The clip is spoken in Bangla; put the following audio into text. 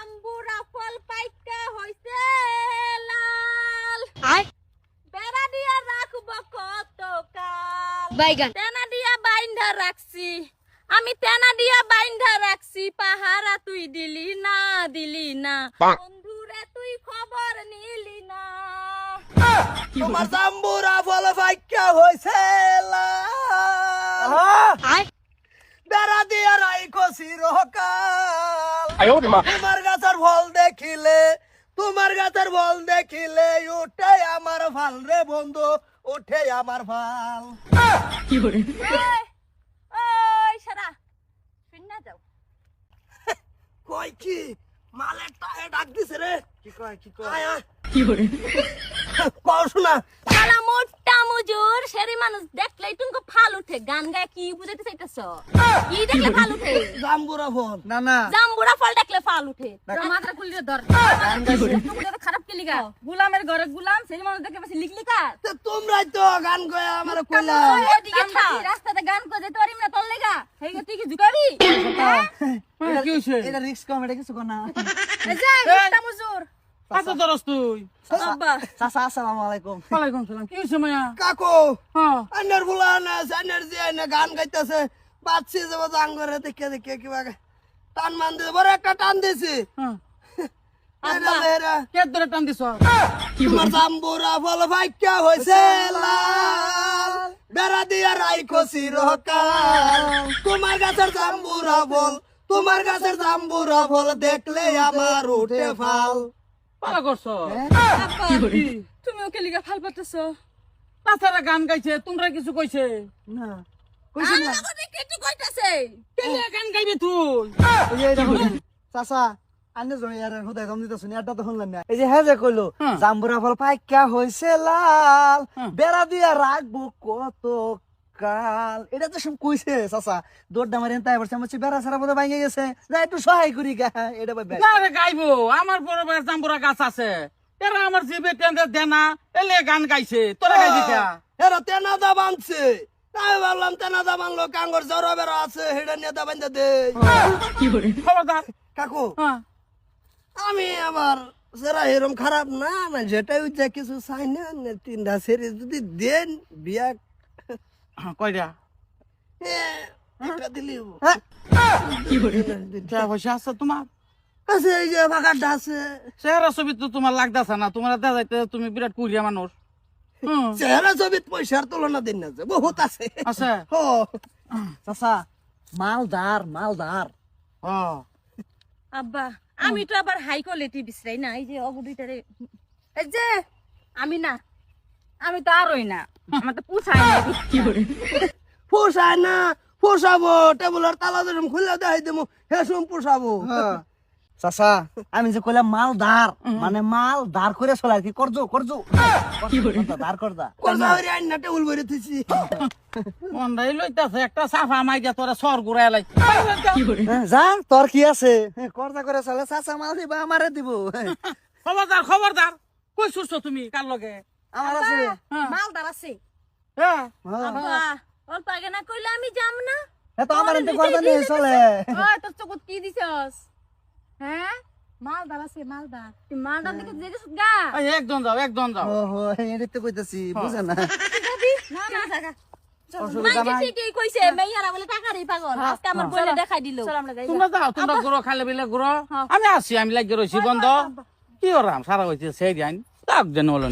জাম্বুরা ফল পাইকা হইছে লাল বেড়া দিয়া রাখব কতকাল বাইগান তেনা দিয়া বাইন্ধা রাখছি আমি তেনা দিয়া বাইন্ধা রাখছি পাহারা তুই দিলি না বন্ধুরে তুই খবর নিলি না তোমার জাম্বুরা ফল পাইকা হইছে লাল বেড়া দিয়া রাইখো চিরকাল তোমার গাছের ফল দেখিলে উঠে আমার ভাল রে বন্ধু উঠে আমার ভাল ওই সারা শুননা যাও কই কি মালের টাহে ডাক দিছে রে কি কয় আয় আয় কও শোনা শালা মোটা মুজুর সেরি মানুষ দেখলেই তুমি ফাল উঠে গান গায় কি বুঝাইতে চাইতেছ কি দেখলে ফাল উঠে জাম্বুরা ফল না জাম্বুরা ফল দেখলে ফাল উঠে মাথা খুলে ধর তুমি খারাপ কে লিগা গোলামের ঘরে গোলাম সেরি মানুষ দেখে বেশি লিখলি কা তো তোমরাই তো গান কয়ে আমার কইলা ওইদিকে থাকি রাস্তাতে গান কই যেতে পারিম না তোর লেগা হেই তুই কি ঝুকাবি কি হইছে এটা রিস্ক কম এটা কিছু কর না এই যে মোটা মুজুর কত দরস তুই আব্বা চাচা আসসালামু আলাইকুম ওয়ালাইকুম সালাম কি হইছে মায়া কাকু হ্যাঁ আন্নার বুলানা আন্নার যে আন্না গান গাইতেছে বাচ্চি যাব জাঙ্গরে দেখে কিবা টান মান দিয়ে বড় একটা টান দিছি হ্যাঁ মেরা কে ধরে টান দিছ তোমার জাম্বুরা ফল ভাইকা হইছে লাল বেড়া দিয়া রাইখো চিরকাল তোমার গাছের জাম্বুরা ফল দেখলে আমার উঠে ফাল পালা করছ আব্বা তুমি ওকে লিগা ফাল পাতেছ তাছাড়া গান গাইছে তোমরা কিছু কইছে না আমার কথা কেটে কইতাছে কে গান গাইবে তুই এই যে এটা হলো চাচা আন্নে জমি আর হুদাই দম দিতে শুনি আড্ডা তো শুনলেন না এই যে হ্যাঁ যে কইলো হ্যাঁ। জাম্বুরা ফল পাইকা হইছে লাল বেড়া দিয়া রাখবো কত কাল এটা তো সব কইছে চাচা দৌড় মারি তাই বলছে আমার বেড়া সারা বোধ ভাঙে গেছে যা একটু সহায় করি গা এটা ভাই না রে গাইবো আমার বড় বড় জাম্বুরা গাছ আছে এরা আমার জিবে টেন্ডার দেনা এলে গান গাইছে তোরা গাইবি কা এরা তেনাদা বানছে তাই ভাবলাম তেনাদা বানলো কাঙ্গর জ্বর বেড়া আছে হেডা নেতা বান্ধা দে খবরদার কাকু হ্যাঁ আমি আবার সেরা এরম খারাপ না মানে যেটাই যা কিছু চাই না তিনটা সেরি যদি দেন বিয়া কয়টা একটা দিলি টাকা পয়সা আছে তোমার আছে এই যে বাগানটা আছে চেহারা ছবি তো তোমার লাগতেছে না তোমার দেখা যাইতে তুমি বিরাট কুড়িয়া মানুষ চেহারা ছবিত পয়সার তুলনা দিন না যে বহুত আছে আছে ও চাচা মালদার ও আব্বা আমি তো আবার হাই কোয়ালিটি বিছরাই না এই যে অগুদিটারে এই যে আমি তো আরই না আমার তো পুছাই না পোষায় না পোষাবো টেবুলের তালা যেরকম খুলে দেখাই দেবো হেসুম পোষাবো চাচা আমি যে কইলাম মালদার মানে মাল ধার করে চলে আর কি করজো ধার করদা করজা হইরে আইনা টেবুল ভরে থইছি মন্দাই লইতাছে একটা সাফা মাইয়া তোরা সর ঘুরাই লাই যা তোর কি আছে করজা করে চলে চাচা মাল দিবা আমারে দিব খবরদার কই সুস্থ তুমি কার লগে আমার আছে মালদার আছে হ্যাঁ আব্বা অল্প আগে না কইলে আমি যাম না এ তো আমার এতে করজা নিয়ে চলে ওই তোর চকুত কি দিছস হ্যাঁ মালদার আছে মালদার তুই মালদার দিকে যেতেছ গা এই একজন যাও ওহো এটাই তো কইতাছি বুঝা না না টাকা অসুবিধা নাই ঠিকই কইছে মেয়ারা বলে টাকারই পাগল আজকে আমার বইলে দেখাই দিল চল আমরা যাই তোমরা যাও তোমরা ঘুরো খালে বিলে ঘুরো আমি আসি আমি লাগিয়ে রয়েছি বন্ধ কি ওরাম সারা হয়েছে সেই দিন তাক যেন হলো